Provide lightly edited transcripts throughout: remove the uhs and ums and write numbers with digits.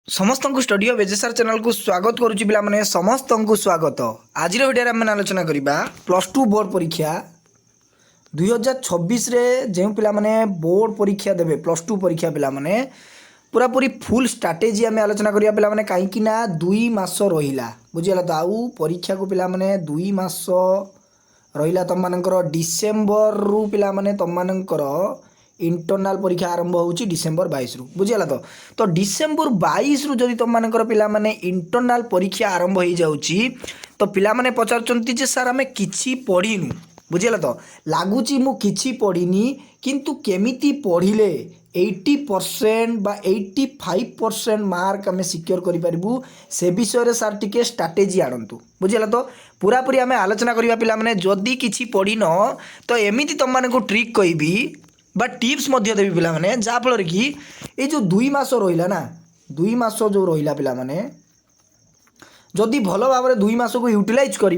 समस्त को studio बेजेसार channel को स्वागत करुच्ची पे समस्त को स्वागत। आज वीडियो आम आलोचना करवा प्लस टू बोर्ड परीक्षा 2026 जो पे बोर्ड परीक्षा देवे प्लस टू परीक्षा पे पूरा पूरी फुल स्ट्राटेजी आम आलोचना करवा पे कहीं 2 मास रहा बुझीगला। तो आउ परीक्षा को पे 2 मास रहा तुम मानकर डिसेम्बर रु पे तुम मानकर इंटरनाल परीक्षा आरंभ होची डिसेम्बर 22 रु बुझीगला। तो डिसेम्बर 22 रु जदि तुम मानकर पिला माने इंटरनाल परीक्षा आरंभ हो जाउची तो पिला माने पचारचंती जे सर आमे किछि पढिनु बुझीगला। तो लागुची मु किछि पढिनी किंतु केमिति पढिले 80% बा 85% मार्क आमे सिक्योर करि परिबु से विषय रे सर टिके स्ट्रेटजी आनंतु बुझीगला। तो पूरा पूरी आमे आलोचना करिवा पिला माने जदि किछि पढिन तो एमिति तुम माने को ट्रिक कहबी बा टिप्स मध्य देवी पिला माने जाफल कि ये जो 2 मास रहा ना 2 मास जो रहा पिला माने जदि भल भाव में 2 मास को यूटिलाइज कर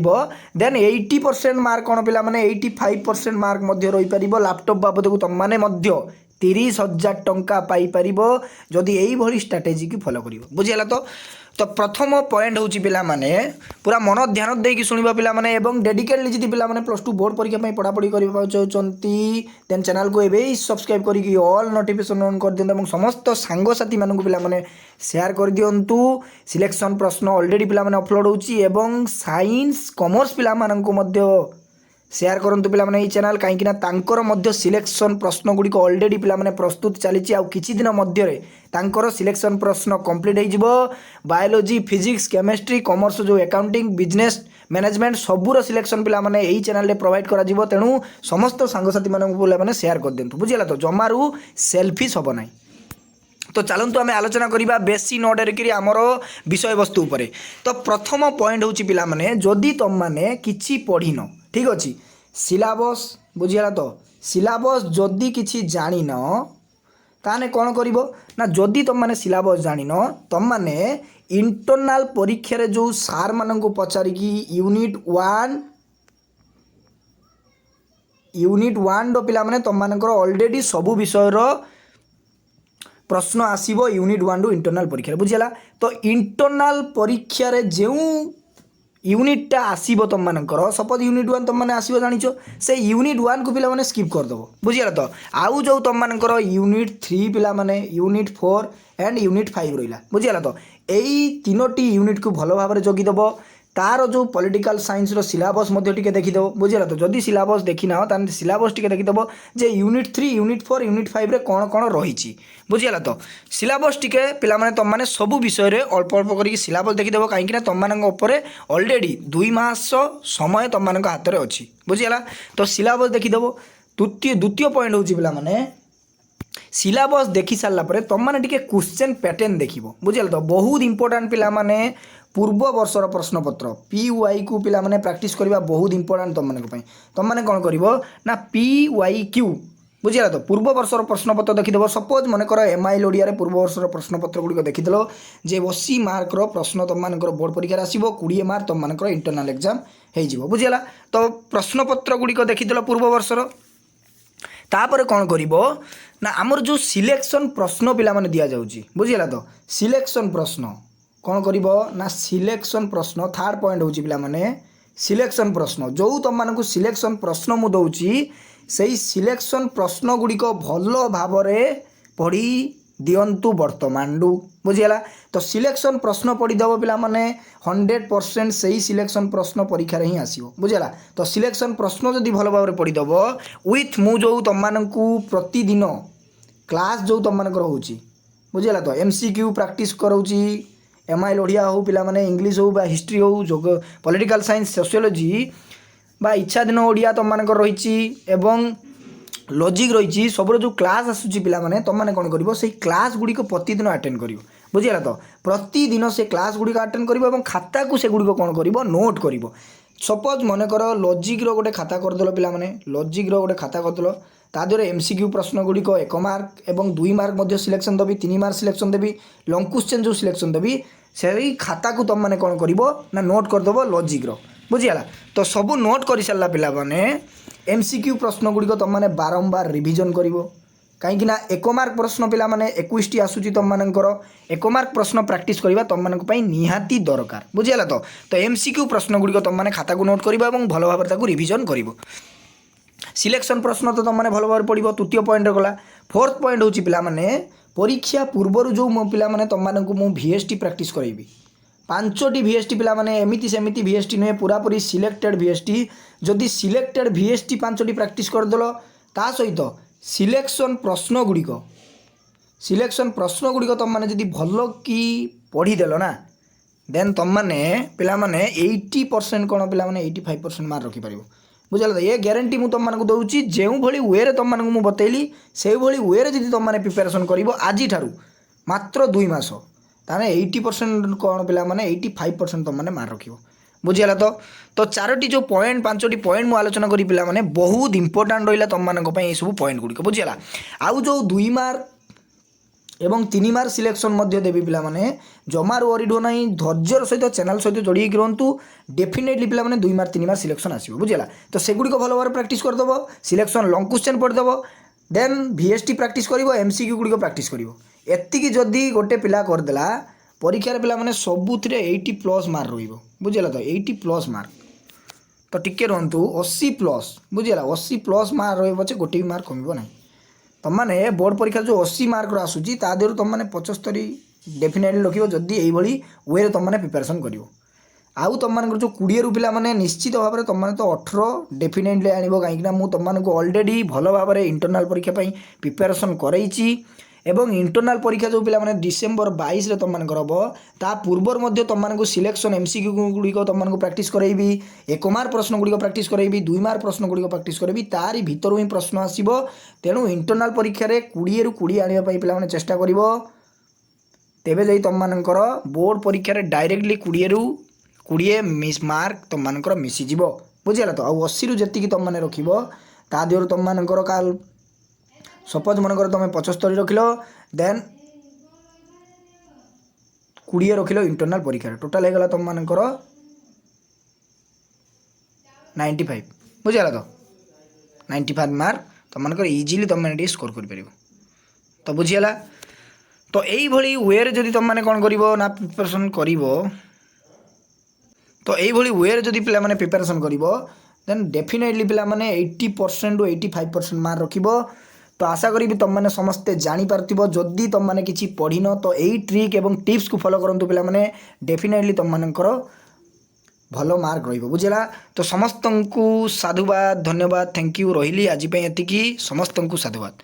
देन 80% मार्क कौन पिला माने 85% मार्क मध्य रही पार लैपटॉप बाबद को तुम माने मध्य 30,000 टंका पाई परिबो जदि यही भली स्ट्रेटजी की फॉलो करिवो बुझीगला। तो प्रथम पॉइंट होची पिला माने पूरा मन ध्यान देकी सुनिबा पिला माने एवं डेडिकेटली जदि पिला माने प्लस टू बोर्ड परीक्षा पई पढ़ापढ़ी करबा चाहउचंती देन चैनल को एबे सब्सक्राइब करिकी ऑल नोटिफिकेशन ऑन कर दियंतु एवं समस्त सांग साथी मानन को पिला माने शेयर कर दियंतु। सिलेक्शन प्रश्न ऑलरेडी पिला माने अपलोड होची एवं साइंस कॉमर्स पिला मानन को मध्य शेयर करंतु पिला माने ई चैनल कहीं तांकर मध्य सिलेक्शन प्रश्न गुडी को ऑलरेडी पिला माने प्रस्तुत चलीची आ किछि दिन मध्य रे तांकर सिलेक्शन प्रश्न कंप्लीट हो जिवो। बायोलॉजी फिजिक्स केमिस्ट्री कॉमर्स जो अकाउंटिंग बिजनेस मैनेजमेंट सबूर सिलेक्शन पिला माने एही चैनल रे प्रोवाइड करा जिवो तेणु समस्त सांगसाथी मानन को पिला माने शेयर कर देंतु बुझिला। तो जमारू सेल्फिश हबो नाही। तो चलतु आम आलोचना करवा बेसी न डरिकी आमर विषय वस्तु उपरे। तो प्रथम पॉइंट होची पिला माने जदि तुम माने किछि पढ़िन ठीक अच्छी सिलेबस बुझीगला। तो सिलेबस जदि किछि जानिन ताने कौन कर ना जदि तुम माने सिलेबस जानिन तुम माने इंटरनाल परीक्षा रे जो सार मान को पचारिकी यूनिट 1 रो पिला माने तुम मानकर ऑलरेडी सबु विषय रो प्रश्न आसीबो यूनिट 1 रु इंटरनाल परीक्षा बुझीगला। तो इंटरनाल परीक्षा रे जो यूनिटा आसीबो तुम मानकर सपोज यूनिट 1 तुम माने आसीबो जानिचो से यूनिट 1 को पिला माने स्किप कर दबो बुझीगला। तो आउ जो तुम मानकर यूनिट 3 पिला माने यूनिट 4 एंड यूनिट 5 रहिला बुझीगला। तो एई तीनोटी यूनिट को भलो भाबरे जगी दबो तार जो पॉलिटिकल साइंस रो सिलेबस मध्य टिके देखि दबो बुझीगला। तो जदी सिलेबस देखि ना तान सिलेबस टिके देखि दबो जे यूनिट 3 यूनिट 4 यूनिट 5 रे कोन कोन रहिची बुझीगला। तो सिलेबस टिके पिला माने तुम माने सब विषय रे अल्प अल्प करी सिलेबस देखि दबो काहे कि तुम मानन ऊपर ऑलरेडी 2 मास समय तुम मानन हाथ रे अछि बुझीगला। तो सिलेबस देखि दबो। द्वितीय पॉइंट होची पिला माने सिलेबस देखि सारला परे तुम माने टिके क्वेश्चन पैटर्न देखिबो बुझीगला। तो बहुत इंपोर्टेंट पिला माने पूर्व वर्षर प्रश्नपत्र PY को पिला माने प्रैक्टिस करबा बहुत इंपोर्टेंट तुम माने तुम माने कौन करिवो ना PYQ बुझीगला। तो पूर्व वर्षर प्रश्नपत्र देखिदेव सपोज मन कर MIL ओडिया रे पूर्व वर्षर प्रश्नपत्र गुड़िक देखिदेल जे 80 मार्क रो प्रश्न तुम मानकर बोर्ड परीक्षा आसीबो 20 मार्क तुम मानकर इंटरनल एग्जाम हो जिवो बुझीगला। तो प्रश्नपत्र गुड़िक देखिदेल पूर्व वर्षर तापर कौन करिवो ना आमर जो सिलेक्शन प्रश्न पिला माने दिया जाउची बुझीगला। तो सिलेक्शन प्रश्न कौन करिवो ना सिलेक्शन प्रश्न थर्ड पॉइंट होची पिला माने सिलेक्शन प्रश्न जो तुम मानकु सिलेक्शन प्रश्न मु दउची सेही सिलेक्शन प्रश्न गुड़िक भल भाव पढ़ी दियंतु वर्तमान बुझीगला। तो सिलेक्शन प्रश्न पढ़ीदेव पिला माने 100% सही सिलेक्शन प्रश्न परीक्षा रे ही आसीबो बुझीगला। तो सिलेक्शन प्रश्न जदि भल भाव पढ़ीदेव विथ मु जो तुम मानकु प्रतिदिन क्लास जो तुम मानकर होची बुझीगला। तो MCQ प्रैक्टिस करौची MIL ओडिया हो पिला माने इंग्लिश हो बा हिस्ट्री हो जो पॉलिटिकल साइंस सोशियोलॉजी बा इच्छा दिन ओडिया तुम मानकर रही एवं लॉजिक रही सब जो क्लास आसूची पिला माने तुम माने कौन करिवो से क्लास गुड़ी को प्रतिदिन अटेंड करिवो बुझीगला। तो प्रतिदिन से क्लास गुड़ी अटेंड करिवो एवं खाता को से गुड़ी को कौन करिवो नोट करिवो। सपोज मन कर लॉजिक रो गोटे खाता करदेल पिला माने लॉजिक रो गोटे खाता करदेल ता देहरे MCQ प्रश्न गुड़ी को 1 मार्क एवं 2 मार्क मध्य सिलेक्शन देवी 3 मार्क सिलेक्शन देवी लॉन्ग क्वेश्चन जो सिलेक्शन देवी से खाता को तुम माने कौन करिवो ना नोट करदेव लॉजिक रो बुझीगला। तो सबू नोट कर सारा पिला माने MCQ प्रश्न गुड़ी को तुम माने बारंबार रिविजन करिवो कहीं एक मार्क प्रश्न पिला माने 21 आसूची तुम मानकर एक मार्क प्रश्न प्रैक्टिस करवा तुम मानक निहाती दरकार बुझीगला। तो एमसीक्यू प्रश्न गुड़िक तुम मैंने खाता को नोट करवा और भल भाव रिविजन कर सिलेक्शन प्रश्न तो तुम मैंने भल भाव पढ़ो तृतीय पॉइंट गला। फोर्थ पॉइंट हूँ पिला माने परीक्षा पूर्वर जो मो पिला माने तुम मानक मु VST प्रैक्टिस कराइबी 5टी VST पिला माने एमिति सेमिति VST नुहे पूरापूरी सिलेक्टेड VST जदि सिलेक्टेड VST 5टी प्रैक्टिस करदेल ता सहित सिलेक्शन प्रश्न गुड़िक तुम मैंने जदि भल कि पढ़ीदेल ना देन तुम मैंने पिला माने 80% कौन पिला माने 85% मार्क रखिपर बुझल। ये ग्यारंटी मुझे तुम मानक दूसरी जो भाई वे तुम मानक मुझे बतैली से भाई वे जब तुम मैंने प्रिपेरेसन कर आज मात्र 2 मास ताने 80% कौन पिला माने 85% तुम मैंने मार्क रखियो बुझीगला। तो 4टी जो पॉइंट 5टी पॉइंट मुझे आलोचना करी पिला माने बहुत इंपोर्टाट रहा तुम मानक ये सब पॉइंट गुड़िक बुझीगला। आउ जो 2 मार्क एवं 3 मार्क सिलेक्शन मध्य देवी पिला माने जमार वरीड ना धैर्यर सहित चैनल सहित जोड़ी रुहतु डेफिनेटली पिला माने 2 मार्क 3 मार्क सिलेक्शन आसो बुझीगला। तो सेगुड़िक भल भाव प्रैक्टिस करदेव सिलेक्शन लॉन्ग क्वेश्चन पढ़देव देन VST प्रैक्टिस कर MCQ गुड़िक प्रैक्टिस कर एतिकी जदि गोटे पिला करदेला परीक्षार पिला माने सबुथिरे 80+ मार्क रहिबो बुझीगला। तो 80+ मार्क तो टिके रुहतु 80+ बुझीगला 80+ मार्क रही पछे गोटे भी मार्क कमिबो ना तुम मैंने बोर्ड परीक्षा जो 80 मार्क आसूची ता देहरु तुम मैंने 75 डेफिनेटली रखियो जदि यही वे तुम मैंने प्रिपेरेसन करियो। आउ तुम मान जो 20 पिला माने निश्चित भाव में तुम मैंने तो 18 डेफिनेटली आनिबो कहीं मुझे तुम मानक ऑलरेडी भल भाव में इंटरनाल परीक्षा प्रिपेरेसन करैछि एवं इंटरनाल परीक्षा जो पिला माने डिसेम्बर 22 रे तुम मानकर हम ता पूर्वर मध्य तुम मानक सिलेक्शन MCQ गुड़िक तुम मानक प्रैक्टिस कराइबी 1 मार्क प्रश्न गुड़िक प्रैक्टिस कराइबी 2 मार्क प्रश्न गुड़िक प्रैक्टिस कराइबी तारी भितर ही प्रश्न आसीबो। तेणु इंटरनाल परीक्षा रे 20 ରୁ 20 आनिबा पई पिला माने चेष्टा करिवो तेबे जाई तुम मानकर बोर्ड परीक्षा रे डायरेक्टली 20 ରୁ 20 मार्क तुम मानकर मिसी जिवो बुझीगला। तो 80 ରୁ जेतिकी तुम माने रखिबो ता देहरु तुम मानकर काल सपोज मनकर तुम 75 रखिल देन 20 रखिल इंटरनाल परीक्षा टोटाल होगा तुम मानकर 95 बुझीगला। तो 95 मार्क तुम मानकर इजिली तुम मैंने स्कोर कर तो बुझीगला। तो यही वे जदि तुम मैंने कौन कर प्रिपेरेसन कर तो यही वे जदि पिला माने प्रिपेरेसन कर देन डेफिनेटली पिला माने 80% ରୁ 85% मार्क रखिबो। तो आशा करी तुम मैंने समस्ते जानीपार जदि तुम मैंने किसी पढ़िन तो यही ट्रिक एवं टिप्स को फॉलो करंतु पिला माने डेफिनेटली तुम मानकर भल मार्क रहिबो बुझीगला। तो समस्त को साधुवाद धन्यवाद थैंक यू रही आज एतिकी समस्त को साधुवाद।